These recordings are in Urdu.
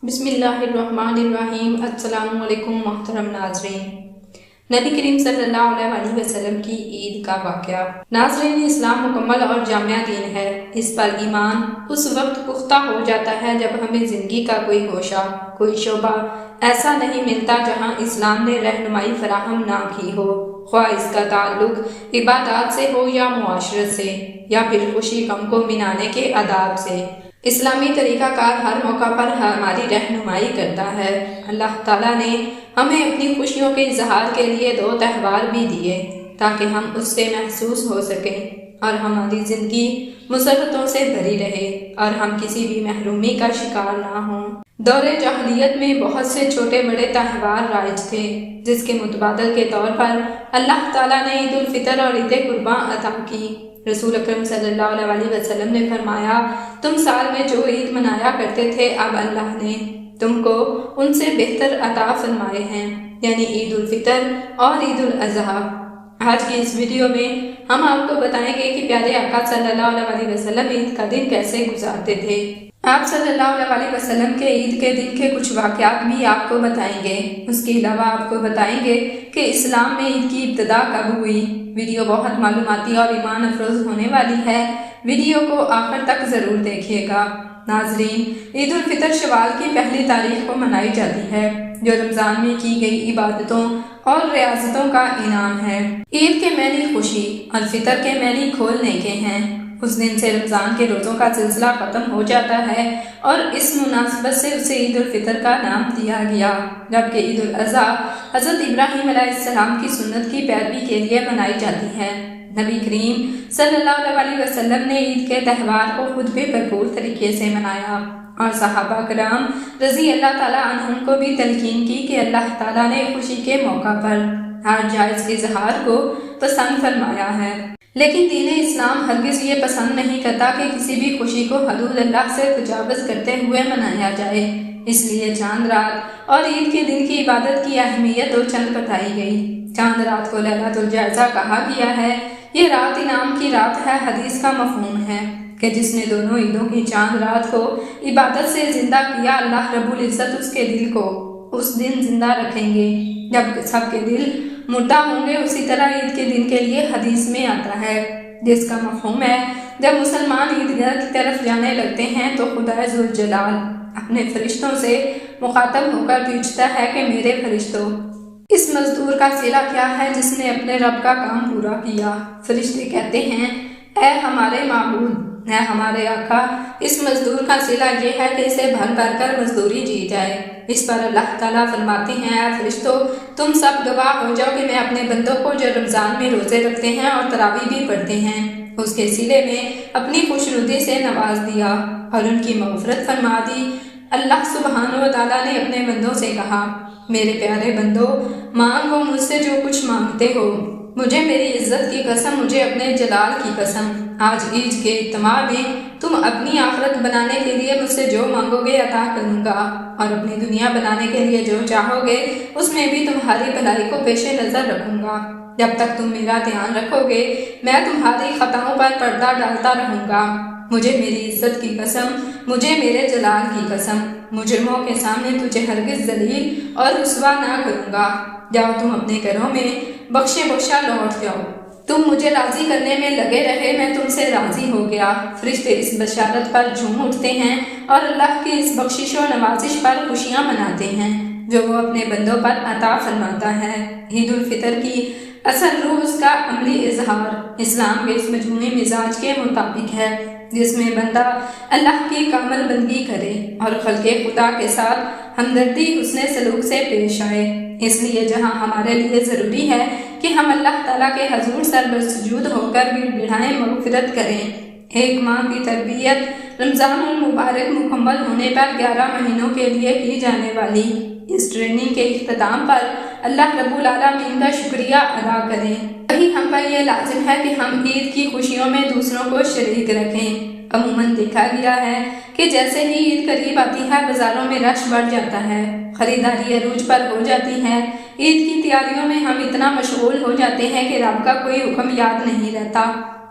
بسم اللہ الرحمن الرحیم۔ السلام علیکم محترم ناظرین۔ نبی کریم صلی اللہ علیہ وسلم کی عید کا واقعہ۔ ناظرین، اسلام مکمل اور جامع دین ہے۔ اس پر ایمان اس وقت پختہ ہو جاتا ہے جب ہمیں زندگی کا کوئی گوشہ، کوئی شعبہ ایسا نہیں ملتا جہاں اسلام نے رہنمائی فراہم نہ کی ہو، خواہ اس کا تعلق عبادات سے ہو یا معاشرت سے، یا پھر خوشی غم کو منانے کے آداب سے۔ اسلامی طریقہ کار ہر موقع پر ہماری رہنمائی کرتا ہے۔ اللہ تعالیٰ نے ہمیں اپنی خوشیوں کے اظہار کے لیے 2 تہوار بھی دیے تاکہ ہم اس سے محسوس ہو سکیں اور ہماری زندگی مسرتوں سے بھری رہے اور ہم کسی بھی محرومی کا شکار نہ ہوں۔ دور جاہلیت میں بہت سے چھوٹے بڑے تہوار رائج تھے، جس کے متبادل کے طور پر اللہ تعالیٰ نے عید الفطر اور عید قرباں عطا کی۔ رسول اکرم صلی اللہ علیہ وسلم نے فرمایا، تم سال میں جو عید منایا کرتے تھے اب اللہ نے تم کو ان سے بہتر عطا فرمائے ہیں، یعنی عید الفطر اور عید الاضحیٰ۔ آج کی اس ویڈیو میں ہم آپ کو بتائیں گے کہ پیارے آقا صلی اللہ علیہ وسلم عید کا دن کیسے گزارتے تھے۔ آپ صلی اللہ علیہ وسلم کے عید کے دن کے کچھ واقعات بھی آپ کو بتائیں گے۔ اس کے علاوہ آپ کو بتائیں گے کہ اسلام میں عید کی ابتدا کب ہوئی۔ ویڈیو بہت معلوماتی اور ایمان افروز ہونے والی ہے، ویڈیو کو آخر تک ضرور دیکھیے گا۔ ناظرین، عید الفطر شوال کی پہلی تاریخ کو منائی جاتی ہے، جو رمضان میں کی گئی عبادتوں اور ریاضتوں کا انعام ہے۔ عید کے معنی خوشی اور فطر کے معنی کھولنے کے ہیں۔ اس دن سے رمضان کے روزوں کا سلسلہ ختم ہو جاتا ہے اور اس مناسبت سے اسے عید الفطر کا نام دیا گیا، جبکہ عید الاضحیٰ حضرت ابراہیم علیہ السلام کی سنت کی پیروی کے لیے منائی جاتی ہے۔ نبی کریم صلی اللہ علیہ وسلم نے عید کے تہوار کو خود بھی بھرپور طریقے سے منایا اور صحابہ کرام رضی اللہ تعالیٰ عنہم کو بھی تلقین کی کہ اللہ تعالیٰ نے خوشی کے موقع پر ہر جائز اظہار کو پسند فرمایا ہے، لیکن دین اسلام ہرگز یہ پسند نہیں کرتا کہ کسی بھی خوشی کو حدود اللہ سے تجاوز کرتے ہوئے منایا جائے۔ اس لیے چاند رات اور عید کے دن کی عبادت کی اہمیت اور چند بتائی گئی۔ چاند رات کو لیلۃ الجائزہ کہا گیا ہے۔ یہ رات انعام کی رات ہے۔ حدیث کا مفہوم ہے کہ جس نے دونوں عیدوں کی چاند رات کو عبادت سے زندہ کیا، اللہ رب العزت اس کے دل کو اس دن زندہ رکھیں گے جب سب کے دل مردہ ہوں گے۔ اسی طرح عید کے دن کے لیے حدیث میں آتا ہے، جس کا مفہوم ہے جب مسلمان عیدگاہ کی طرف جانے لگتے ہیں تو خدا ذوالجلال اپنے فرشتوں سے مخاطب ہو کر پوچھتا ہے کہ میرے فرشتوں، اس مزدور کا صلہ کیا ہے جس نے اپنے رب کا کام پورا کیا؟ فرشتے کہتے ہیں، اے ہمارے معبود، اے ہمارے آقا، اس مزدور کا صلہ یہ ہے کہ اسے بھر بھر کر مزدوری دی جائے۔ اس پر اللہ تعالیٰ فرماتے ہیں، اے فرشتوں، تم سب گواہ ہو جاؤ کہ میں اپنے بندوں کو جو رمضان میں روزے رکھتے ہیں اور تراویح بھی پڑھتے ہیں، اس کے صلے میں اپنی خوشنودی سے نواز دیا اور ان کی مغفرت فرما دی۔ اللہ سبحانہ و تعالیٰ نے اپنے بندوں سے کہا، میرے پیارے بندو، مانگو مجھ سے جو کچھ مانگتے ہو، مجھے میری عزت کی قسم، مجھے اپنے جلال کی قسم، آج عید کے اجتماع میں تم اپنی آخرت بنانے کے لیے مجھ سے جو مانگو گے عطا کروں گا، اور اپنی دنیا بنانے کے لیے جو چاہو گے اس میں بھی تمہاری بھلائی کو پیش نظر رکھوں گا۔ جب تک تم میرا دھیان رکھو گے میں تمہاری خطاؤں پر پردہ ڈالتا رہوں گا۔ مجھے میری عزت کی قسم، مجھے میرے جلال کی قسم، مجرموں کے سامنے تجھے ہرگز ذلیل اور رسوا نہ کروں گا۔ جاؤ تم اپنے گھروں میں بخشے بخشا لوٹ جاؤ، تم مجھے راضی کرنے میں لگے رہے، میں تم سے راضی ہو گیا۔ فرشتے اس بشارت پر جھوم اٹھتے ہیں اور اللہ کی اس بخشش و نوازش پر خوشیاں مناتے ہیں جو وہ اپنے بندوں پر عطا فرماتا ہے۔ عید الفطر کی اصل روح اس کا عملی اظہار اسلام کے اس مجموعی مزاج کے مطابق ہے جس میں بندہ اللہ کی کامل بندگی کرے اور خلق خدا کے ساتھ ہمدردی حسن سلوک سے پیش آئے۔ اس لیے جہاں ہمارے لیے ضروری ہے کہ ہم اللہ تعالیٰ کے حضور سر بسجود ہو کر بڑھائیں مغفرت کریں، ایک ماہ کی تربیت رمضان المبارک مکمل ہونے پر 11 مہینوں کے لیے کی جانے والی اس ٹریننگ کے اختتام پر اللہ رب العالمین کا شکریہ ادا کریں۔ وہی ہم پر یہ لازم ہے کہ ہم عید کی خوشیوں میں دوسروں کو شریک رکھیں۔ عموماً دیکھا گیا ہے کہ جیسے ہی عید قریب آتی ہے بازاروں میں رش بڑھ جاتا ہے، خریداری عروج پر ہو جاتی ہے۔ عید کی تیاریوں میں ہم اتنا مشغول ہو جاتے ہیں کہ رب کا کوئی حکم یاد نہیں رہتا۔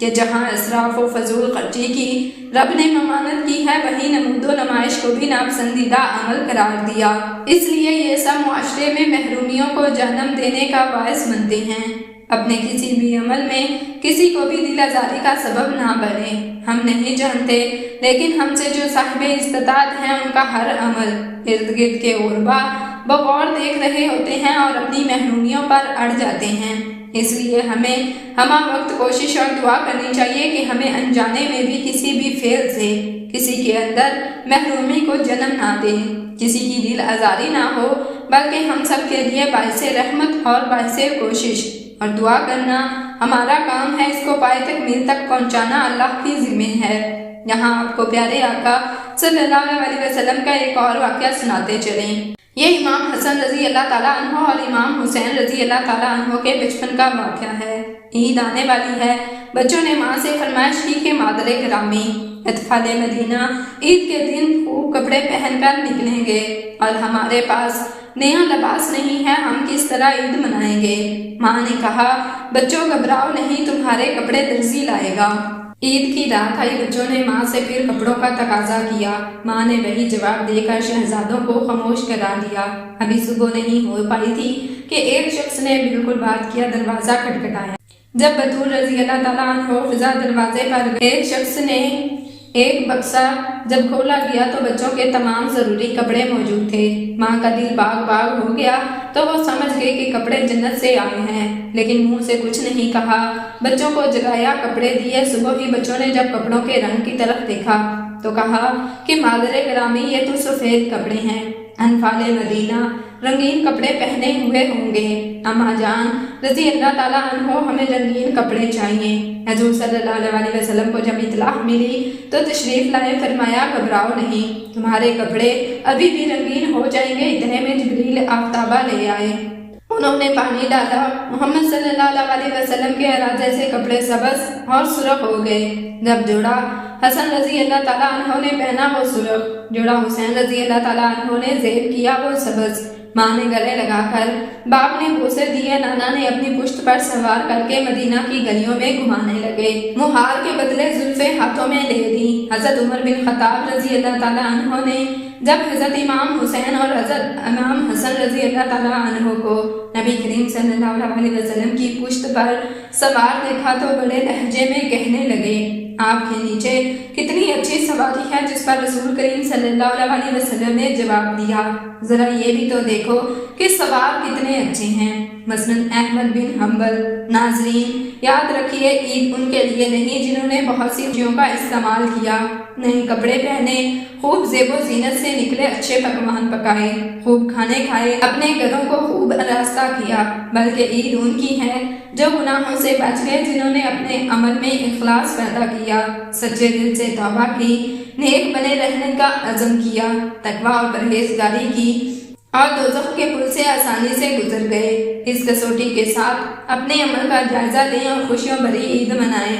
کہ جہاں اسراف و فضول خرچی کی رب نے ممانت کی ہے، وہی نمود و نمائش کو بھی ناپسندیدہ عمل قرار دیا۔ اس لیے یہ سب معاشرے میں محرومیوں کو جہنم دینے کا باعث بنتے ہیں۔ اپنے کسی بھی عمل میں کسی کو بھی دل آزاری کا سبب نہ بنے۔ ہم نہیں جانتے، لیکن ہم سے جو صاحب استطاعت ہیں ان کا ہر عمل ارد گرد کے غربا بغور دیکھ رہے ہوتے ہیں اور اپنی محرومیوں پر اڑ جاتے ہیں۔ اس لیے ہمیں ہمہ وقت کوشش اور دعا کرنی چاہیے کہ ہمیں انجانے میں بھی کسی بھی فعل سے کسی کے اندر محرومی کو جنم نہ دے، کسی کی دل آزاری نہ ہو، بلکہ ہم سب کے لیے باعث رحمت اور باعث کوشش اور دعا کرنا ہمارا کام ہے۔ اس کو پائے تکمیل تک پہنچانا اللہ کی ذمہ ہے۔ یہاں آپ کو پیارے آقا صلی اللہ علیہ وسلم کا ایک اور واقعہ سناتے چلیں۔ یہ امام حسن رضی اللہ تعالیٰ عنہ اور امام حسین رضی اللہ تعالیٰ عنہ کے بچپن کا واقعہ ہے۔ عید آنے والی ہے، بچوں نے ماں سے فرمائش کی کہ مادر گرامی، اطفال مدینہ عید کے دن خوب کپڑے پہن کر نکلیں گے اور ہمارے پاس نیا لباس نہیں ہے، ہم کس طرح عید منائیں گے؟ ماں نے کہا، بچوں گھبراؤ نہیں، تمہارے کپڑے درزی لائے گا۔ عید کی رات آئی، بچوں نے ماں سے پھر کپڑوں کا تقاضا کیا۔ ماں نے وہی جواب دے کر شہزادوں کو خاموش کرا دیا۔ ابھی صبح نہیں ہو پائی تھی کہ ایک شخص نے بالکل بات کیا، دروازہ کھٹکھٹایا۔ جب بطول رضی اللہ تعالیٰ عنہ فضا دروازے پر گئے، ایک شخص نے ایک بکسا جب کھولا گیا تو بچوں کے تمام ضروری کپڑے موجود تھے۔ ماں کا دل باغ باغ ہو گیا تو وہ سمجھ گئی کہ کپڑے جنت سے آئے ہیں، لیکن منہ سے کچھ نہیں کہا۔ بچوں کو جگایا، کپڑے دیے۔ صبح ہی بچوں نے جب کپڑوں کے رنگ کی طرف دیکھا تو کہا کہ مادر گرامی، یہ تو سفید کپڑے ہیں، انفال مدینہ رنگین کپڑے پہنے ہوئے ہوں گے۔ اماں جان رضی اللہ تعالیٰ عنہ، ہمیں رنگین کپڑے چاہیے۔ حضور صلی اللہ علیہ وسلم کو جب اطلاع ملی تو تشریف لائے، فرمایا گھبراؤ نہیں، تمہارے کپڑے ابھی بھی رنگین ہو جائیں گے۔ اتنے میں جبریل آفتابہ لے آئے، انہوں نے پانی ڈالا، محمد صلی اللہ علیہ وسلم کے ارادے سے کپڑے سبز اور سرخ ہو گئے۔ جب جوڑا حسن رضی اللہ تعالیٰ عنہ نے پہنا وہ سرخ، جوڑا حسین رضی اللہ تعالیٰ عنہ نے زیب کیا وہ سبز۔ ماں نے گلے لگا کر، باپ نے بوسے دیے، نانا نے اپنی پشت پر سوار کر کے مدینہ کی گلیوں میں گھمانے لگے۔ مہار کے بدلے زلفیں ہاتھوں میں لے دی۔ حضرت عمر بن خطاب رضی اللہ تعالیٰ عنہ نے جب حضرت امام حسین اور حضرت امام حسن رضی اللہ تعالیٰ عنہ کو نبی کریم صلی اللہ علیہ وسلم کی پشت پر سوار دیکھا تو بڑے لہجے میں کہنے لگے، آپ کے نیچے کتنی اچھی سواری ہے، جس پر رسول کریم صلی اللہ علیہ وسلم نے جواب دیا، ذرا یہ بھی تو دیکھو کہ سوار کتنے اچھے ہیں۔ مثلاً احمد بن حنبل۔ ناظرین، یاد رکھیے، عید ان کے لیے نہیں جنہوں نے بہت سی خوشیوں کا استعمال کیا، نئے کپڑے پہنے، خوب زیب و زینت سے نکلے، اچھے پکوان پکائے، خوب کھانے کھائے، اپنے گھروں کو خوب آراستہ کیا، بلکہ عید ان کی ہے جو گناہوں سے بچ گئے، جنہوں نے اپنے عمل میں اخلاص پیدا کیا، سچے دل سے توبہ کی، نیک بنے رہنے کا عزم کیا، تقویٰ اور پرہیزگاری کی، اور دوزخ کے پل سے آسانی سے گزر گئے۔ اس کسوٹی کے ساتھ اپنے عمل کا جائزہ لیں اور خوشیوں بھری عید منائیں۔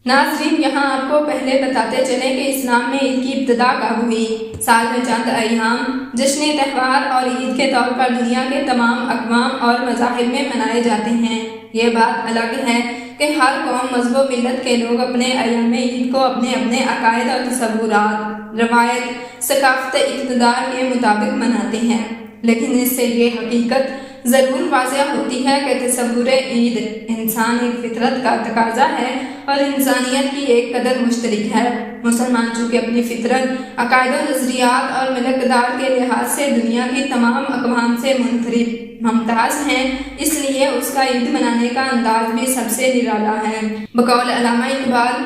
ناظرین، یہاں آپ کو پہلے بتاتے چلیں کہ اسلام میں عید کی ابتدا کب ہوئی۔ سال میں چند ایام جشن تہوار اور عید کے طور پر دنیا کے تمام اقوام اور مذاہب میں منائے جاتے ہیں۔ یہ بات الگ ہے کہ ہر قوم، مذہب و ملت کے لوگ اپنے ایام عید کو اپنے اپنے عقائد اور تصورات، روایت، ثقافت اقتدار کے مطابق مناتے ہیں، لیکن اس سے یہ حقیقت ضرور واضح ہوتی ہے کہ تصور عید انسان ایک فطرت کا تقاضا ہے اور انسانیت کی ایک قدر مشترک ہے۔ مسلمان چونکہ اپنی فطرت، عقائد و نظریات اور ملکدار کے لحاظ سے دنیا کی تمام اقوام سے منفرد ممتاز ہیں، اس لیے اس کا عید منانے کا انداز بھی سب سے نرالا ہے۔ بقول علامہ اقبال،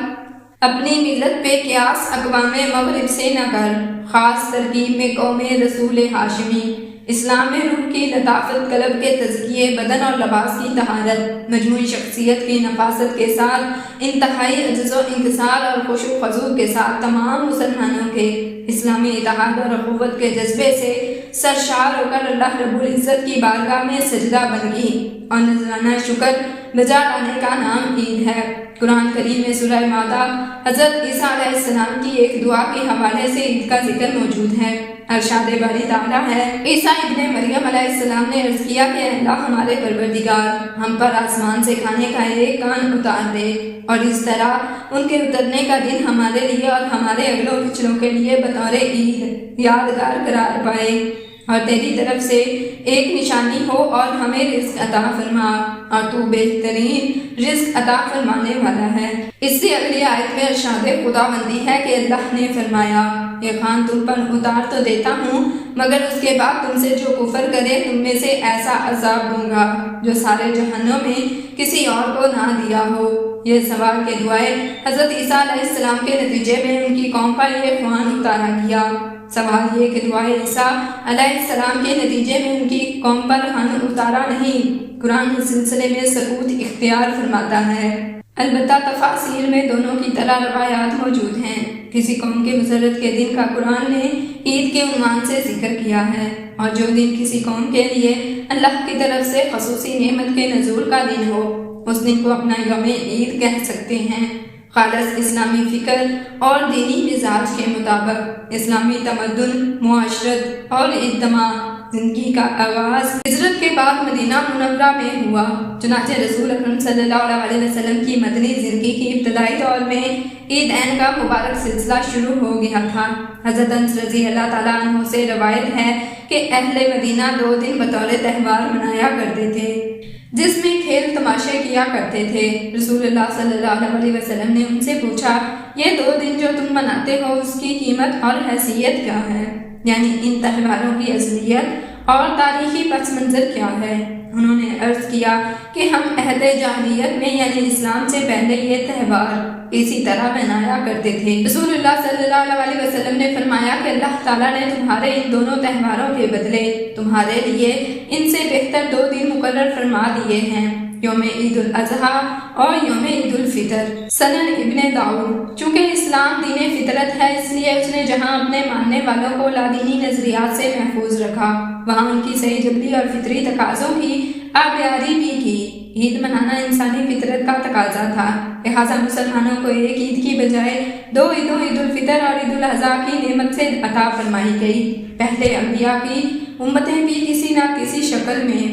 اپنی ملت پہ قیاس اقوام مغرب سے نہ کر، خاص ترکیب میں قوم رسول ہاشمی۔ اسلام میں روح کی لطافت، قلب کے تزکیے، بدن اور لباس کی طہارت، مجموعی شخصیت کی نفاست کے ساتھ انتہائی عجز و انکسار اور خشوع و خضوع کے ساتھ تمام مسلمانوں کے اسلامی اتحاد اور اخوت کے جذبے سے سرشار ہو کر اللہ رب العزت کی بارگاہ میں سجدہ بندگی اور نذرانہ شکر بجا لانے کا نام عید ہے۔ قرآن کریم میں سورہ مائدہ حضرت عیسیٰ علیہ السلام کی ایک دعا کے حوالے سے عید کا ذکر موجود ہے۔ ارشاد باری تعالیٰ ہے، عیسیٰ ابن مریم علیہ السلام نے عرض کیا کہ اللہ ہمارے پروردگار، ہم پر آسمان سے کھانے کا ایک کان اتار دے اور اس طرح ان کے اترنے کا دن ہمارے لیے اور ہمارے اگلوں پچھلوں کے لیے بطور عید یادگار قرار پائے، اور تیری طرف سے ایک نشانی ہو اور ہمیں رزق عطا فرما، اور تو بہترین رزق عطا فرمانے والا ہے۔ اس سے اگلی آیت میں ارشاد خداوندی ہے کہ اللہ نے فرمایا، یہ خوان تم پر اتار تو دیتا ہوں، مگر اس کے بعد تم سے جو کفر کرے تم میں سے ایسا عذاب دوں گا جو سارے جہنم میں کسی اور کو نہ دیا ہو۔ یہ سوال کے دعائے حضرت عیسیٰ علیہ السلام کے نتیجے میں ان کی قوم پر یہ خوان اتارا گیا۔ سوال یہ کہ دعائے عیسیٰ علیہ السلام کے نتیجے میں ان کی قوم پر خوان اتارا نہیں، قرآن اس سلسلے میں ثبوت اختیار فرماتا ہے۔ البتہ تفاسیر میں دونوں کی طرح روایات موجود ہیں۔ کسی قوم کے مسرت کے دن کا قرآن نے عید کے عنوان سے ذکر کیا ہے، اور جو دن کسی قوم کے لیے اللہ کی طرف سے خصوصی نعمت کے نزول کا دن ہو، اس دن کو اپنا یوم عید کہہ سکتے ہیں۔ خالص اسلامی فکر اور دینی مزاج کے مطابق اسلامی تمدن، معاشرت اور اجتماع زندگی کا آغاز ہجرت کے بعد مدینہ منورہ میں ہوا۔ چنانچہ رسول اکرم صلی اللہ علیہ وسلم کی مدنی زندگی کی ابتدائی دور میں عیدین کا مبارک سلسلہ شروع ہو گیا تھا۔ حضرت انس رضی اللہ تعالیٰ عنہ سے روایت ہے کہ اہل مدینہ 2 دن بطور تہوار منایا کرتے تھے، جس میں کھیل تماشے کیا کرتے تھے۔ رسول اللہ صلی اللہ علیہ وسلم نے ان سے پوچھا، یہ 2 دن جو تم مناتے ہو اس کی قیمت اور حیثیت کیا ہے؟ یعنی ان تہواروں کی اصلیت اور تاریخی پس منظر کیا ہے؟ انہوں نے عرض کیا کہ ہم عہد جاہلیت میں یعنی اسلام سے پہلے یہ تہوار اسی طرح منایا کرتے تھے۔ رسول اللہ صلی اللہ علیہ وسلم نے فرمایا کہ اللہ تعالیٰ نے تمہارے ان دونوں تہواروں کے بدلے تمہارے لیے ان سے بہتر 2 دن مقرر فرما دیے ہیں، یوم عید الاضحیٰ اور یوم عید الفطر۔ سنن ابن داؤد، چونکہ اسلام دین فطرت ہے اس لیے اس نے جہاں اپنے ماننے والوں کو لادینی نظریات سے محفوظ رکھا، وہاں ان کی صحیح جبلی اور فطری تقاضوں کی آبیاری بھی کی۔ عید منانا انسانی فطرت کا تقاضا تھا، لہٰذا مسلمانوں کو ایک عید کی بجائے 2 عیدوں عید الفطر اور عید الاضحیٰ کی نعمت سے عطا فرمائی گئی۔ پہلے انبیاء کی امتیں بھی کسی نہ کسی شکل میں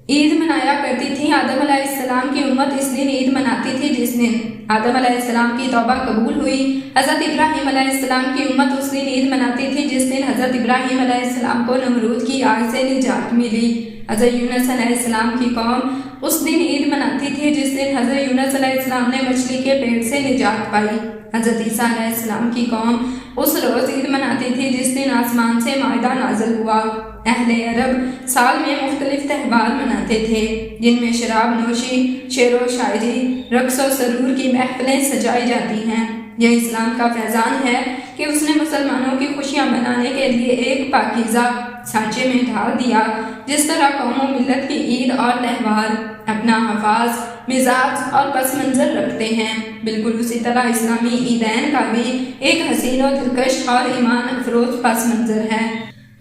عید منایا کرتی تھی۔ آدم علیہ السلام کی امت اس دن عید مناتی تھی جس دن آدم علیہ السلام کی توبہ قبول ہوئی۔ حضرت ابراہیم علیہ السلام کی امت اس دن عید مناتی تھی جس دن حضرت ابراہیم علیہ السلام کو نمرود کی آگ سے نجات ملی۔ حضرت یونس علیہ السلام کی قوم اس دن عید مناتی تھی جس دن حضرت یونس علیہ السلام نے مچھلی کے پیٹ سے نجات پائی۔ حضرت عیسیٰ علیہ السلام کی قوم اس روز عید مناتی تھی جس دن آسمان سے مائدہ نازل ہوا۔ اہل عرب سال میں مختلف تہوار مناتے تھے جن میں شراب نوشی، شعر و شاعری، رقص و سرور کی محفلیں سجائی جاتی ہیں۔ یہ اسلام کا فیضان ہے کہ اس نے مسلمانوں کی خوشیاں منانے کے لیے ایک پاکیزہ سانچے میں ڈھال دیا۔ جس طرح قوم و ملت کی عید اور تہوار اپنا حفاظ، مزاج اور پس منظر رکھتے ہیں، بالکل اسی طرح اسلامی عیدین کا بھی ایک حسین و دلکش اور ایمان افروز پس منظر ہے۔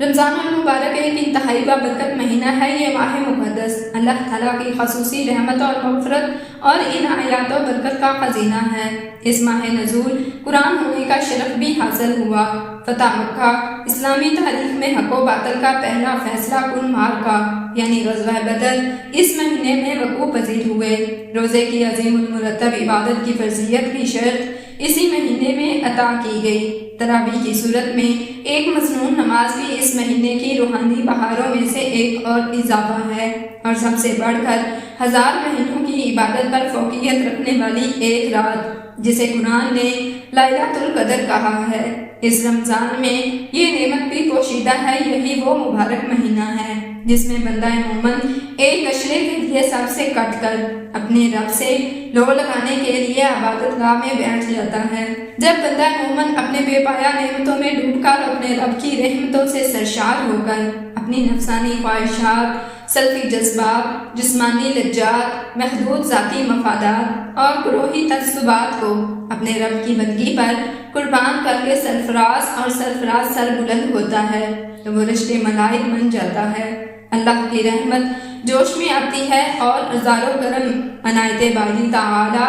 رمضان المبارک ایک انتہائی بابرکت مہینہ ہے۔ یہ ماہ مقدس اللہ تعالیٰ کی خصوصی رحمت اور مغفرت اور عنایات و برکت کا خزینہ ہے۔ اس ماہ نزول قرآن ہونے کا شرف بھی حاصل ہوا۔ فتح مکہ اسلامی تاریخ میں حق و باطل کا پہلا فیصلہ کن معرکہ یعنی غزوہ بدر اس مہینے میں وقوع پذیر ہوئے۔ روزے کی عظیم المرتب عبادت کی فرضیت کی شرط اسی مہینے میں عطا کی گئی۔ تراویح کی صورت میں ایک مسنون نماز بھی اس مہینے کی روحانی بہاروں میں سے ایک اور اضافہ ہے، اور سب سے بڑھ کر 1000 مہینوں کی عبادت پر فوقیت رکھنے والی ایک رات جسے قرآن نے لیلۃ القدر کہا ہے۔ اس رمضان میں یہ نعمت بھی پوشیدہ ہے۔ یہی وہ مبارک مہینہ ہے جس میں بندہ مومن ایک اشرے کے لیے سب سے کٹ کر اپنے رب سے لو لگانے کے لیے عبادت گاہ میں بیٹھ جاتا ہے۔ جب بندہ مومن اپنے بے پایا نعمتوں میں ڈوب کر اپنے رب کی رحمتوں سے سرشار ہو کر اپنی نفسانی خواہشات، سلفی جذبات، جسمانی لذات، محدود ذاتی مفادات اور گروہی تعصبات کو اپنے رب کی بندگی پر قربان کر کے سرفراز سر بلند ہوتا ہے تو وہ رشتے ملائک بن جاتا ہے۔ اللہ کی رحمت جوش میں آتی ہے اور ازار و کرم عنایت باری تعالی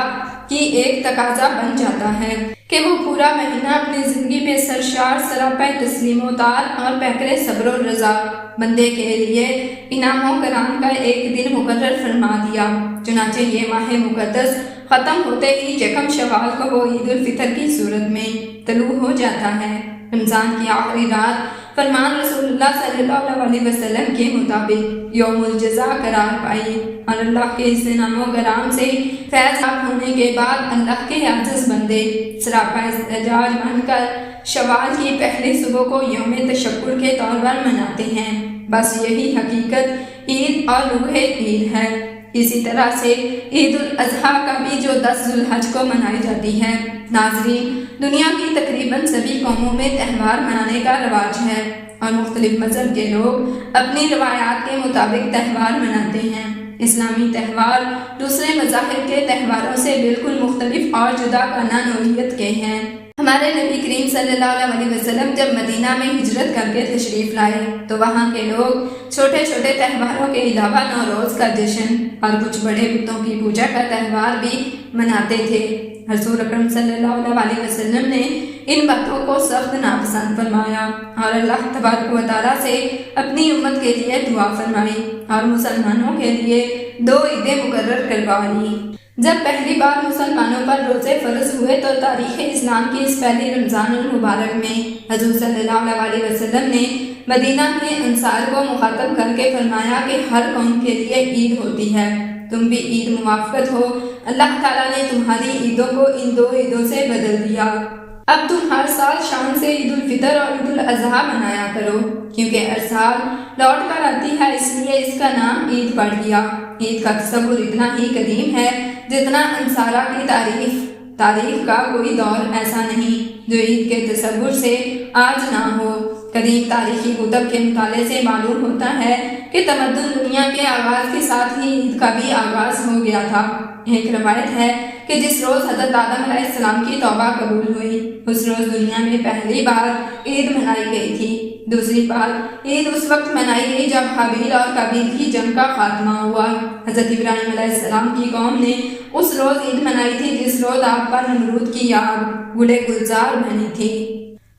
کی ایک تقاضا بن جاتا ہے کہ وہ پورا مہینہ اپنی زندگی میں سرشار سراپا تسلیم و طاعت اور بہتر صبر و رضا بندے کے لیے انعام و کرام کا ایک دن مقرر فرما دیا۔ چنانچہ یہ ماہ مقدس ختم ہوتے ہی یکم شوال کو وہ عید الفطر کی صورت میں طلوع ہو جاتا ہے۔ رمضان کی آخری رات فرمان رسول اللہ صلی اللہ علیہ وسلم کے مطابق یوم الجزا قرار پائی اور اللہ کے اس انعام و کرام سے فیض یاب ہونے کے بعد اللہ کے عاجز بندے سراپا احتجاج بن کر شوال کی پہلی صبح کو یوم تشکر کے طور پر مناتے ہیں۔ بس یہی حقیقت عید اور روح عید ہے۔ اسی طرح سے عید الاضحیٰ کا بھی جو 10 ذو الحج کو منائی جاتی ہے۔ ناظرین، دنیا کی تقریباً سبھی قوموں میں تہوار منانے کا رواج ہے اور مختلف مذہب کے لوگ اپنی روایات کے مطابق تہوار مناتے ہیں۔ اسلامی تہوار دوسرے مذاہب کے تہواروں سے بالکل مختلف اور جدا کانہ نوعیت کے ہیں۔ ہمارے نبی کریم صلی اللہ علیہ وسلم جب مدینہ میں ہجرت کر کے تشریف لائے تو وہاں کے لوگ چھوٹے چھوٹے تہواروں کے علاوہ نوروز کا جشن اور کچھ بڑے بتوں کی پوجا کا تہوار بھی مناتے تھے۔ حضور اکرم صلی اللہ علیہ وسلم نے ان باتوں کو سخت ناپسند فرمایا اور اللہ تبارک و تعالیٰ سے اپنی امت کے لیے دعا فرمائی اور مسلمانوں کے لیے 2 عیدیں مقرر کروا لی۔ جب پہلی بار مسلمانوں پر روزے فرض ہوئے تو تاریخ اسلام کی اس پہلی رمضان المبارک میں حضور صلی اللہ علیہ وسلم نے مدینہ میں انصار کو مخاطب کر کے فرمایا کہ ہر قوم کے لیے عید ہوتی ہے، تم بھی عید موافقت ہو۔ اللہ تعالیٰ نے تمہاری عیدوں کو ان 2 عیدوں سے بدل دیا۔ اب تم ہر سال شان سے عید الفطر اور عید الاضحیٰ منایا کرو، کیونکہ ہر سال لوٹ کر آتی ہے، اس لیے اس کا نام عید پڑ گیا۔ عید کا تصور اتنا ہی قدیم ہے جتنا انصارہ کی تاریخ کا کوئی دور ایسا نہیں جو عید کے تصور سے آج نہ ہو۔ قدیم تاریخی کتب کے مطالعے سے معلوم ہوتا ہے کہ تمدن دنیا کے آغاز کے ساتھ ہی عید کا بھی آغاز ہو گیا تھا۔ ایک روایت ہے کہ جس روز حضرت آدم علیہ السلام کی توبہ قبول ہوئی اس روز دنیا میں پہلی بار عید منائی گئی تھی۔ دوسری بار عید اس وقت منائی گئی جب حابیل اور قابیل کی جنگ کا خاتمہ ہوا۔ حضرت ابراہیم علیہ السلام کی قوم نے اس روز عید منائی تھی جس روز آپ پر نمرود کی آگ گلے گلزار بنی تھی۔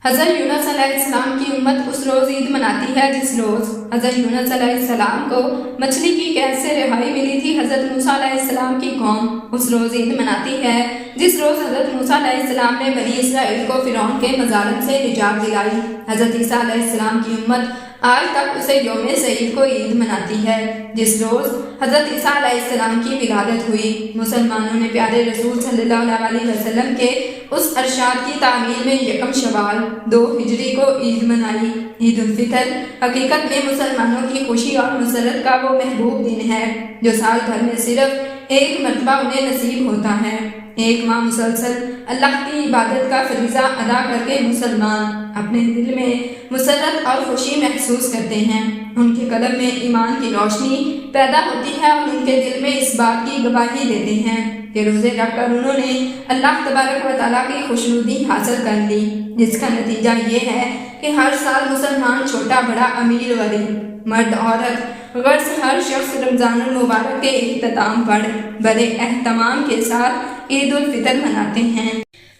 حضرت یونس علیہ السلام کی امت اس روز عید مناتی ہے جس روز حضرت یونس علیہ السلام کو مچھلی کی قید سے رہائی ملی تھی۔ حضرت موسیٰ علیہ السلام کی قوم اس روز عید مناتی ہے جس روز حضرت موسیٰ علیہ السلام نے بنی اسرائیل کو فرعون کے مظالم سے نجات دلائی۔ حضرت عیسیٰ علیہ السلام کی امت آج تک اسے یوم سعید کو عید مناتی ہے جس روز حضرت عیسیٰ علیہ السلام کی ولادت ہوئی۔ مسلمانوں نے پیارے رسول صلی اللہ علیہ وسلم کے اس ارشاد کی تعمیل میں یکم شوال 2 ہجری کو عید منائی۔ عید الفطر حقیقت میں مسلمانوں کی خوشی اور مسرت کا وہ محبوب دن ہے جو سال بھر میں صرف ایک مرتبہ انہیں نصیب ہوتا ہے۔ ایک ماہ مسلسل اللہ کی عبادت کا فریضہ ادا کر کے مسلمان اپنے دل میں مسرت اور خوشی محسوس کرتے ہیں۔ ان کے قلب میں ایمان کی روشنی پیدا ہوتی ہے اور ان کے دل میں اس بات کی گواہی دیتے ہیں کہ روزے رکھ کر انہوں نے اللہ تبارک و تعالیٰ کی خوشنودی حاصل کر لی، جس کا نتیجہ یہ ہے کہ ہر سال مسلمان چھوٹا بڑا امیر غریب مرد عورت غرض ہر شخص رمضان المبارک کے اختتام پر بڑے اہتمام کے ساتھ عید الفطر مناتے ہیں۔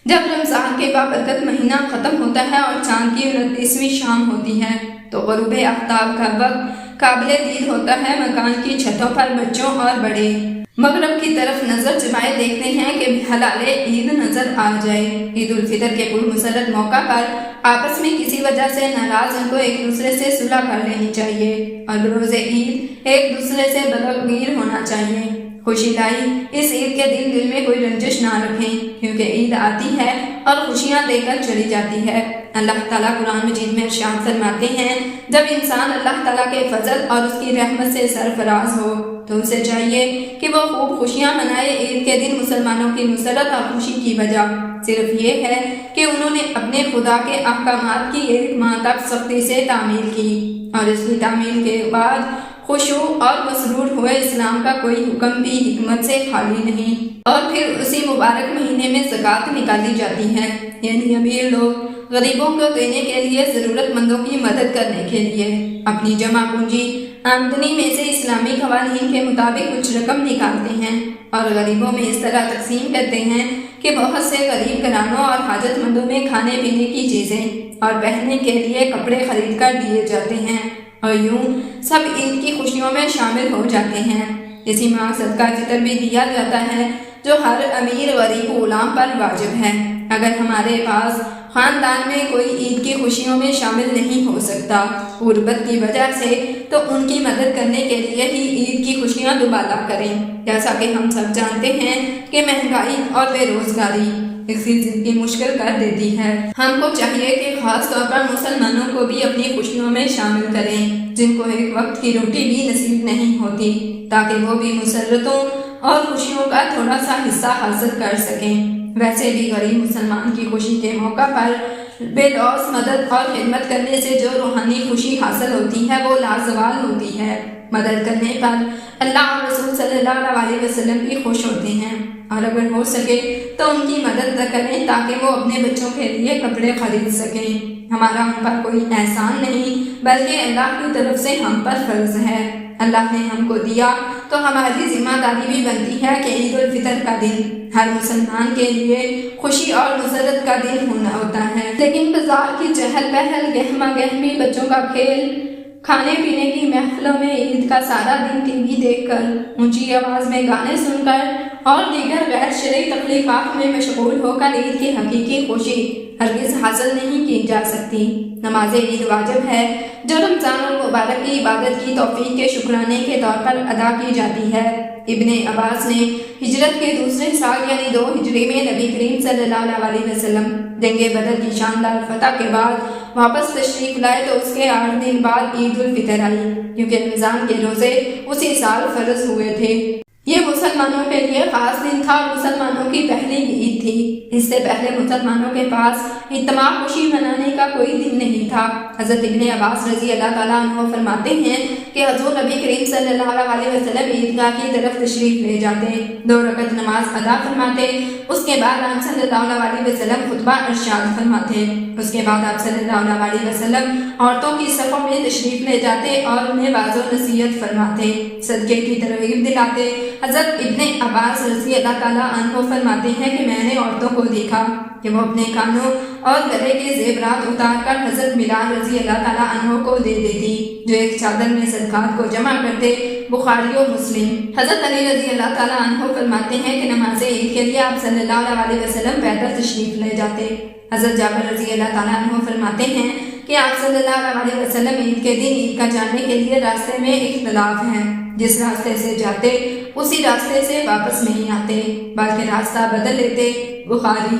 جب رمضان کے بابرکت مہینہ ختم ہوتا ہے اور چاند کی 29ویں شام ہوتی ہے تو غروب آفتاب کا وقت قابل دید ہوتا ہے۔ مکان کی چھتوں پر بچوں اور بڑے مغرب کی طرف نظر جمائے دیکھتے ہیں کہ حلال عید نظر آ جائے۔ عید الفطر کے پرمسرت موقع پر آپس میں کسی وجہ سے ناراض ان کو ایک دوسرے سے صلح کر لینی چاہیے اور بروز عید ایک دوسرے سے بدگیر ہونا چاہیے۔ خوشی لائی اس عید کے دن دل میں کوئی رنجش نہ رکھیں، کیونکہ عید آتی ہے اور خوشیاں دے کر چلی جاتی ہے۔ اللہ تعالیٰ قرآن مجید میں ارشاد فرماتے ہیں، جب انسان اللہ تعالیٰ کے فضل اور اس کی رحمت سے سرفراز ہو تو اسے چاہیے کہ وہ خوب خوشیاں منائے۔ عید کے دن مسلمانوں کی مسرت اور خوشی کی وجہ صرف یہ ہے کہ انہوں نے اپنے خدا کے احکامات کی 1 ماہ تک سختی سے تعمیل کی اور اس کی تعمیل کے بعد خشوع اور مسرور ہوئے۔ اسلام کا کوئی حکم بھی حکمت سے خالی نہیں۔ اور پھر اسی مبارک مہینے میں زکوٰۃ نکالی جاتی ہے، یعنی امیر لوگ غریبوں کو دینے کے لیے، ضرورت مندوں کی مدد کرنے کے لیے، اپنی جمع پونجی آمدنی میں سے اسلامی قوانین کے مطابق کچھ رقم نکالتے ہیں اور غریبوں میں اس طرح تقسیم کرتے ہیں کہ بہت سے غریب گھرانوں اور حاجت مندوں میں کھانے پینے کی چیزیں اور پہننے کے لیے کپڑے خرید کر دیے جاتے ہیں، اور یوں سب عید کی خوشیوں میں شامل ہو جاتے ہیں۔ اسی ماہ صدقہ فطر بھی دیا جاتا ہے جو ہر امیر غریب غلام پر واجب ہے۔ اگر ہمارے پاس خاندان میں کوئی عید کی خوشیوں میں شامل نہیں ہو سکتا غربت کی وجہ سے، تو ان کی مدد کرنے کے لیے ہی عید کی خوشیاں دوبالا کریں، جیسا کہ ہم سب جانتے ہیں کہ مہنگائی اور بے روزگاری اس کی زندگی مشکل کر دیتی ہے۔ ہم کو چاہیے کہ خاص طور پر مسلمانوں کو بھی اپنی خوشیوں میں شامل کریں جن کو ایک وقت کی روٹی بھی نصیب نہیں ہوتی، تاکہ وہ بھی مسرتوں اور خوشیوں کا تھوڑا سا حصہ حاصل کر سکیں۔ ویسے بھی غریب مسلمان کی خوشی کے موقع پر بے لوث مدد اور خدمت کرنے سے جو روحانی خوشی حاصل ہوتی ہے وہ لازوال ہوتی ہے۔ مدد کرنے پر اللہ اور رسول صلی اللہ علیہ وسلم بھی خوش ہوتے ہیں، اور اگر ہو سکے تو ان کی مدد کریں تاکہ وہ اپنے بچوں کے لیے کپڑے خرید سکیں۔ ہمارا ان پر کوئی احسان نہیں بلکہ اللہ کی طرف سے ہم پر فرض ہے۔ اللہ نے ہم کو دیا تو ہماری ذمہ داری بھی بنتی ہے کہ عید الفطر کا دن ہر مسلمان کے لیے خوشی اور مسرت کا دن ہوتا ہے، لیکن بازار کی چہل پہل، گہما گہمی، بچوں کا کھیل، کھانے پینے کی محفلوں میں عید کا سارا دن ٹی وی دیکھ کر، اونچی آواز میں گانے سن کر اور دیگر غیر شرعی تخلیقات میں مشغول ہو کر عید کی حقیقی خوشی ہرگز حاصل نہیں کی جا سکتی۔ نماز عید واجب ہے جو رمضان المبارک کی عبادت کی توفیق کے شکرانے کے طور پر ادا کی جاتی ہے۔ ابن عباس نے ہجرت کے دوسرے سال یعنی 2 ہجری میں نبی کریم صلی اللہ علیہ وسلم جنگ بدر کی شاندار فتح کے بعد واپس تشریف لائے تو اس کے 8 دن بعد عید الفطر آئی، کیونکہ رمضان کے روزے اسی سال فرض ہوئے تھے۔ یہ مسلمانوں کے لیے خاص دن تھا اور مسلمانوں کی پہلی عید تھی۔ اس سے پہلے مسلمانوں کے پاس اجتماع خوشی منانے کا کوئی دن نہیں تھا۔ حضرت ابن عباس رضی اللہ تعالیٰ عنہ فرماتے ہیں کہ حضور نبی کریم صلی اللہ علیہ وسلم عیدگاہ کی طرف تشریف لے جاتے، 2 رکعت نماز ادا فرماتے، اس کے بعد آپ صلی اللہ علیہ وسلم خطبہ ارشاد فرماتے، اس کے بعد آپ صلی اللہ علیہ وسلم عورتوں کی صفوں میں تشریف لے جاتے اور انہیں واعظ و نصیحت فرماتے، صدقے کی ترغیب دلاتے۔ حضرت ابن عباس رضی اللہ تعالیٰ عنہ فرماتے ہیں کہ میں نے عورتوں کو دیکھا کہ وہ اپنے کانوں اور گلے کے زیورات اتار کر حضرت بلال رضی اللہ تعالیٰ عنہ کو دے دیتی جو ایک چادر میں صدقات کو جمع کرتے۔ بخاری و مسلم۔ حضرت علی رضی اللہ تعالیٰ عنہ فرماتے ہیں کہ نماز عید کے لیے آپ صلی اللہ علیہ وسلم پیدل تشریف لے جاتے۔ حضرت جابر رضی اللہ تعالیٰ عنہ فرماتے ہیں کہ آپ صلی اللہ علیہ وسلم عید کے دن عید کا جانے کے لیے راستے میں اختلاف ہے، جس راستے سے جاتے اسی راستے سے واپس نہیں آتے بلکہ راستہ بدل لیتے۔ بخاری۔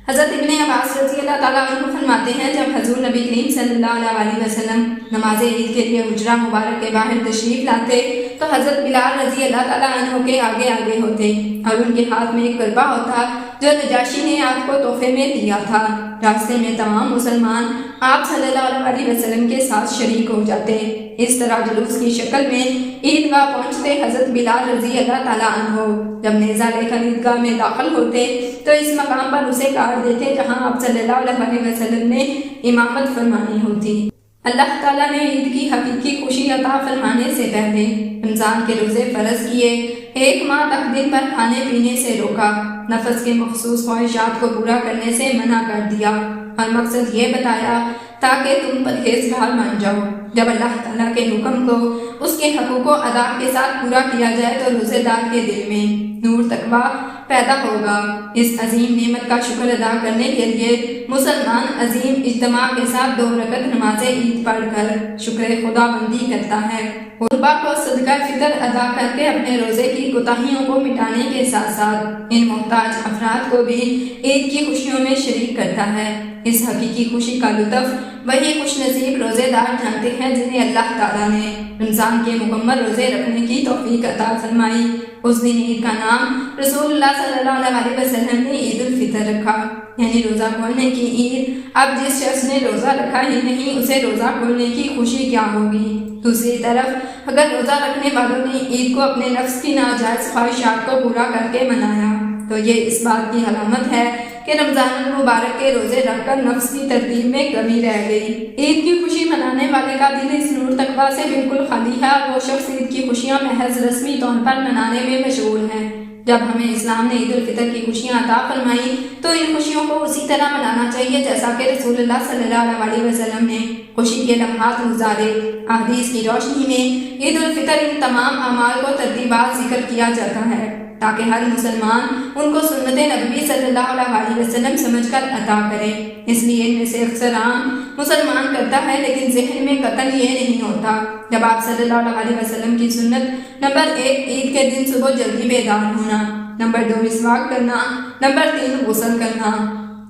حضرت ابن عباس رضی اللہ تعالیٰ عنہ فرماتے ہیں جب حضور نبی کریم صلی اللہ علیہ وسلم نماز عید کے لیے حجرہ مبارک کے باہر تشریف لاتے تو حضرت بلال رضی اللہ تعالیٰ عنہ کے آگے آگے ہوتے اور ان کے ہاتھ میں ایک کربا ہوتا جو نجاشی نے آپ کو تحفے میں دیا تھا۔ راستے میں تمام مسلمان آپ صلی اللہ علیہ وسلم کے ساتھ شریک ہو جاتے۔ اس طرح جلوس کی شکل میں عیدگاہ پہنچتے حضرت بلال رضی اللہ تعالیٰ عنہ جب نیزہ لے کر عیدگاہ میں داخل ہوتے تو اس مقام پر اسے کاٹ دیتے جہاں آپ صلی اللہ علیہ وسلم نے امامت فرمانی ہوتی۔ اللہ تعالیٰ نے عید کی حقیقی خوشی عطا فرمانے سے پہلے رمضان کے روزے فرض کیے، 1 ماہ تک دن بھر کھانے پینے سے روکا، نفس کے مخصوص خواہشات کو پورا کرنے سے منع کر دیا اور مقصد یہ بتایا تاکہ تم پرہیزگار بن جاؤ۔ جب اللہ تعالیٰ کے حکم کو اس کے حقوق و ادا کے ساتھ پورا کیا جائے تو روزے دار کے دل میں نور تقویٰ پیدا ہوگا۔ اس عظیم نعمت کا شکر ادا کرنے کے لیے مسلمان عظیم اجتماع کے ساتھ 2 رکعت نماز عید پڑھ کر شکر خدا بندی کرتا ہے، غربا کو صدقہ فطر ادا کر کے اپنے روزے کی کوتاہیوں کو مٹانے کے ساتھ ساتھ ان محتاج افراد کو بھی عید کی خوشیوں میں شریک کرتا ہے۔ اس حقیقی خوشی کا لطف وہی خوش نصیب روزے دار جانتے ہیں جنہیں اللہ تعالیٰ نے رمضان کے مکمل روزے رکھنے کی توفیق عطا فرمائی۔ اس دن عید کا نام رسول اللہ صلی اللہ علیہ وسلم نے عید الفطر رکھا، یعنی روزہ کھولنے کی عید۔ اب جس شخص نے روزہ رکھا ہی نہیں اسے روزہ کھولنے کی خوشی کیا ہوگی؟ دوسری طرف اگر روزہ رکھنے والوں نے عید کو اپنے نفس کی ناجائز خواہشات کو پورا کر کے منایا تو یہ اس بات کی علامت ہے کہ رمضان المبارک کے روزے رکھ کر نفس کی ترتیب میں کمی رہ گئی۔ عید کی خوشی منانے والے کا دل اس نور تقویٰ سے بالکل خالی ہے اور وہ شخص عید کی خوشیاں محض رسمی طور پر منانے میں مشغول ہے۔ جب ہمیں اسلام نے عید الفطر کی خوشیاں عطا فرمائی تو ان خوشیوں کو اسی طرح منانا چاہیے جیسا کہ رسول اللہ صلی اللہ علیہ وسلم نے خوشی کے لمحات گزارے۔ احادیث کی روشنی میں عید الفطر ان تمام اعمال کو ترتیبات ذکر کیا جاتا ہے تاکہ ہر مسلمان ان کو سنت نبوی صلی اللہ علیہ وسلم سمجھ کر ادا کرے۔ اس لیے ان میں سے اکثر عام مسلمان کرتا ہے لیکن ذہن میں قطعاً یہ نہیں ہوتا۔ جب آپ صلی اللہ علیہ وسلم کی سنت نمبر 1 عید کے دن صبح جلدی بیدار ہونا، نمبر 2 مسواک کرنا، نمبر 3 غسل کرنا۔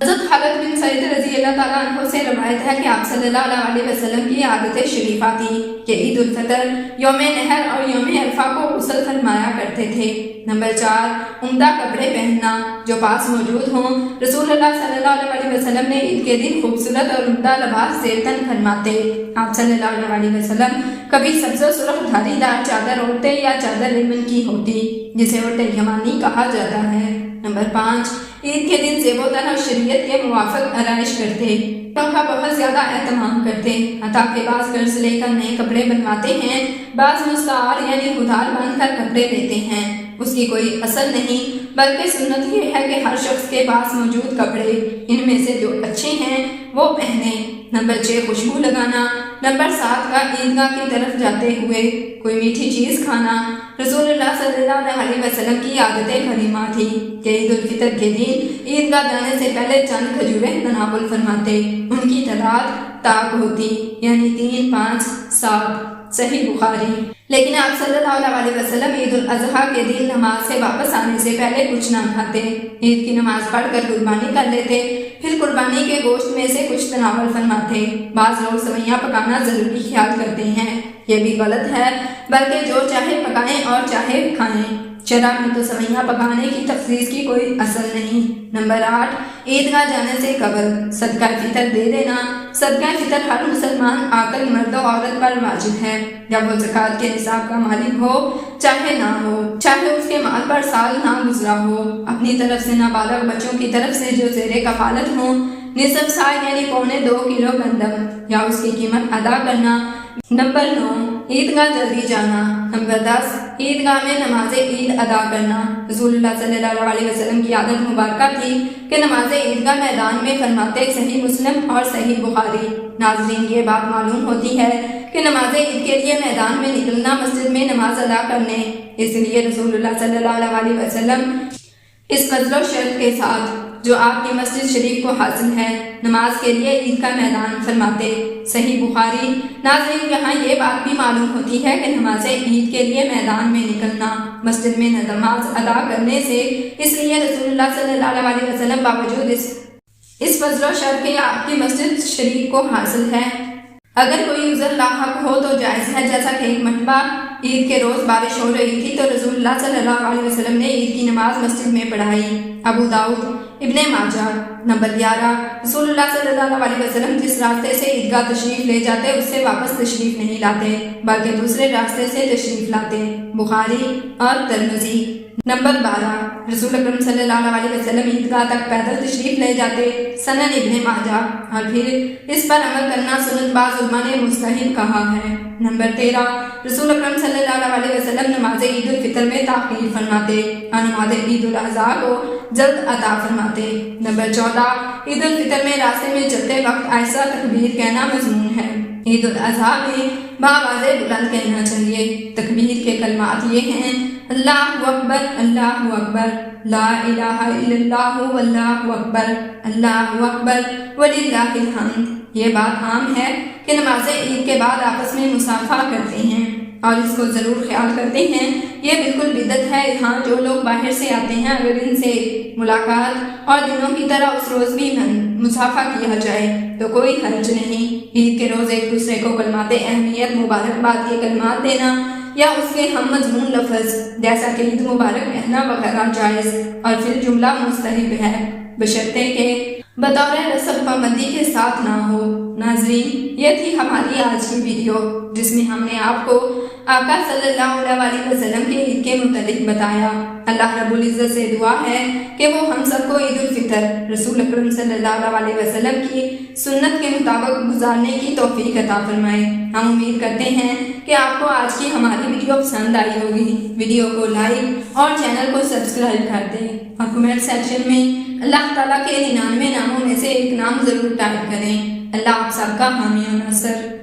حضرت خالد بن سعید رضی اللہ تعالیٰ عنہ سے روایت ہے کہ آپ صلی اللہ علیہ وسلم کی عادت شریفہ تھی کہ عید الفطر، یوم نحر اور یوم عرفہ کو غسل فرمایا کرتے تھے۔ نمبر 4 عمدہ کپڑے پہننا جو پاس موجود ہوں۔ رسول اللہ صلی اللہ علیہ وسلم نے عید کے دن خوبصورت اور عمدہ لباس زیر تن فرماتے۔ آپ صلی اللہ علیہ وسلم کبھی سبز و سرخ دھاری دار چادر اوڑھتے یا چادر ریمن کی ہوتی جسے اٹے یمانی کہا جاتا ہے۔ نمبر 5 عید کے دن زیب و تن اور شریعت کے موافق آرائش کرتے، کا بہت زیادہ اہتمام کرتے، حتیٰ کہ بعض قرض لے کر نئے کپڑے بنواتے ہیں، بعض مستعار یعنی ادھار باندھ کر کپڑے لیتے ہیں۔ اس کی کوئی اصل نہیں بلکہ سنت یہ ہے کہ ہر شخص کے پاس موجود کپڑے ان میں سے جو اچھے ہیں وہ پہنے۔ نمبر 6 خوشبو لگانا۔ نمبر 7 کا عیدگاہ کی طرف جاتے ہوئے کوئی میٹھی چیز کھانا۔ رسول اللہ صلی اللہ علیہ وسلم کی عادت کریمہ تھی کہ عید الفطر کے دن عیدگاہ جانے سے پہلے چند کھجوریں تناول فرماتے۔ ان کی تعداد تاک ہوتی یعنی 3، 5، 7، صحیح بخاری۔ لیکن آپ صلی اللہ علیہ وسلم عید الاضحیٰ کے دن نماز سے واپس آنے سے پہلے کچھ نہ کھاتے، عید کی نماز پڑھ کر قربانی کر لیتے، پھر قربانی کے گوشت میں سے کچھ تناول فرماتے۔ بعض لوگ سویاں پکانا ضروری خیال کرتے ہیں، یہ بھی غلط ہے، بلکہ جو چاہے پکائیں اور چاہے کھائیں۔ شرع میں تو سویاں پکانے کی تخصیص کی کوئی اصل نہیں۔ نمبر 8 عیدگاہ جانے سے قبل صدقہ فطر دے دینا۔ صدقہ فطر ہر مسلمان عاقل مرد و عورت پر واجب ہے جب وہ زکوٰۃ کے نصاب کا مالک ہو چاہے نہ ہو، چاہے اس کے مال پر سال نہ گزرا ہو، اپنی طرف سے نابالغ بچوں کی طرف سے جو زیر کفالت ہوں، نصف سا یعنی 2.25 کلو گندم یا اس کی قیمت ادا کرنا۔ نمبر 9 عیدگاہ جلدی جانا۔ نمبر 10 عیدگاہ میں نماز عید ادا کرنا۔ رسول اللہ صلی اللہ علیہ وسلم کی عادت مبارکہ تھی کہ نماز عیدگاہ میدان میں فرماتے، صحیح مسلم اور صحیح بخاری۔ ناظرین یہ بات معلوم ہوتی ہے کہ نماز عید کے لیے میدان میں نکلنا مسجد میں نماز ادا کرنے، اس لیے رسول اللہ صلی اللہ علیہ وسلم اس فضل و شرف کے ساتھ جو آپ کی مسجد شریف کو حاصل ہے نماز کے لیے عید کا میدان فرماتے، صحیح بخاری۔ ناظرین یہاں یہ بات بھی معلوم ہوتی ہے کہ نماز عید کے لیے میدان میں نکلنا مسجد میں نماز ادا کرنے سے، اس لیے رسول اللہ صلی اللہ علیہ وسلم باوجود اس فضل و شرف کے آپ کی مسجد شریف کو حاصل ہے۔ اگر کوئی عذر لاحق ہو تو جائز ہے، جیسا کہ ایک مرتبہ عید کے روز بارش ہو رہی تھی تو رسول اللہ صلی اللہ علیہ وسلم نے عید کی نماز مسجد میں پڑھائی۔ ابو داؤد، ابن ماجہ۔ نمبر 11 رسول اللہ صلی اللہ علیہ وسلم جس راستے سے عیدگاہ تشریف لے جاتے اس سے واپس تشریف نہیں لاتے بلکہ دوسرے راستے سے تشریف لاتے، بخاری اور ترمذی۔ نمبر 12 رسول اکرم صلی اللہ علیہ وسلم عیدگاہ تک پیدل تشریف لے جاتے، سنن ابن ماجہ، اور پھر اس پر عمل کرنا سنت بعض علماء نے مستحب کہا ہے۔ نمبر 13 رسول اکرم صلی اللہ علیہ وسلم نماز عید الفطر میں تاخیر فرماتے اور نماز عید الاضحیٰ کو جلد عطا فرماتے۔ نمبر 14 عید الفطر میں راستے میں چلتے وقت ایسا تکبیر کہنا مضمون ہے۔ عید الاضحیٰ میں بآواز بلند کہنا چاہیے۔ تکبیر کے کلمات یہ ہیں: اللہ اکبر، اللہ اکبر، لا الہ الا اللہ واللہ اکبر، اللہ اکبر وللہ الحمد۔ یہ بات عام ہے کہ نماز عید کے بعد آپس میں مصافحہ کرتے ہیں اور اس کو ضرور خیال کرتے ہیں، یہ بالکل بدعت ہے۔ ہاں جو لوگ باہر سے آتے ہیں اگر ان سے ملاقات اور دنوں کی طرح اس روز بھی مصافحہ کیا جائے تو کوئی حرج نہیں۔ عید کے روز ایک دوسرے کو کلمات اہمیت، مبارکباد کے کلمات دینا یا اس کے ہم مضمون لفظ جیسا کہ عید مبارک کہنا وغیرہ جائز اور پھر جملہ مستحب ہے، بشرطے کہ بطور رسم پابندی کے ساتھ نہ ہو۔ ناظرین یہ تھی ہماری آج کی ویڈیو جس میں ہم نے آپ کو آقا صلی اللہ علیہ وسلم کے عید کے متعلق بتایا۔ اللہ رب العزت سے دعا ہے کہ وہ ہم سب کو عید الفطر رسول اکرم صلی اللہ علیہ وسلم کی سنت کے مطابق گزارنے کی توفیق عطا فرمائے۔ ہم امید کرتے ہیں کہ آپ کو آج کی ہماری ویڈیو پسند آئی ہوگی۔ ویڈیو کو لائک اور چینل کو سبسکرائب کر دیں اور کمنٹ سیکشن میں اللہ تعالیٰ کے 99 ناموں میں سے ایک نام ضرور ٹائپ کریں۔ اللہ آپ سب کا حامی و ناصر۔